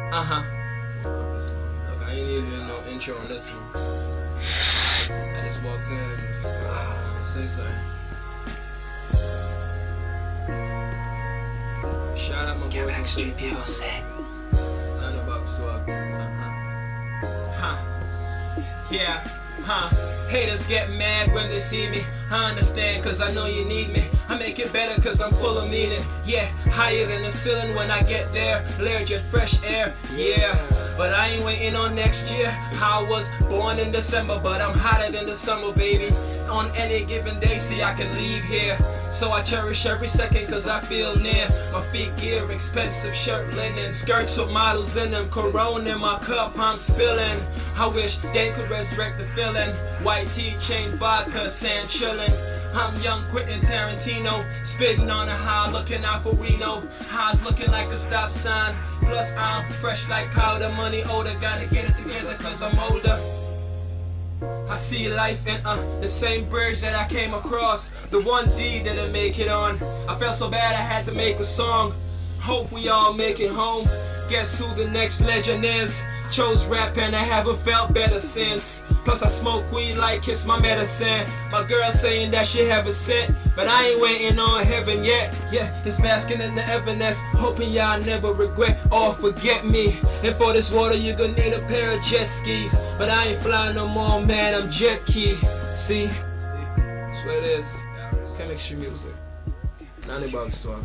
Look, I ain't even no intro on this one. I just walked in and just, say something. Shout out my boys Kemxtri Muzik. None about swag. Yeah. Haters get mad when they see me. I understand cause I know you need me. I make it better cause I'm full of meaning. Yeah, higher than the ceiling when I get there. Allergic fresh air, yeah. But I ain't waiting on next year. I was born in December, but I'm hotter than the summer, baby. On any given day, see I can leave here. So I cherish every second cause I feel near. My feet gear, expensive shirt linen, skirts with models in them, Corona in my cup I'm spilling. I wish they could resurrect the feeling. White tea, chain vodka, sand chillin'. I'm young Quentin Tarantino, spitting on a high, looking out for Reno. Highs looking like a stop sign. Plus I'm fresh like powder, money older, gotta get it together cause I'm older. I see life in the same bridge that I came across. The one D didn't make it on. I felt so bad I had to make a song. Hope we all make it home. Guess who the next legend is? Chose rap and I haven't felt better since. Plus I smoke weed like it's my medicine. My girl saying that she haven't sent, but I ain't waiting on heaven yet. Yeah, it's basking in the evidence, hoping y'all never regret or forget me. And for this water you gonna need a pair of jet skis. But I ain't flying no more, man, I'm jet key. See, that's what it is. Kemxtri Muzik. $90 swag.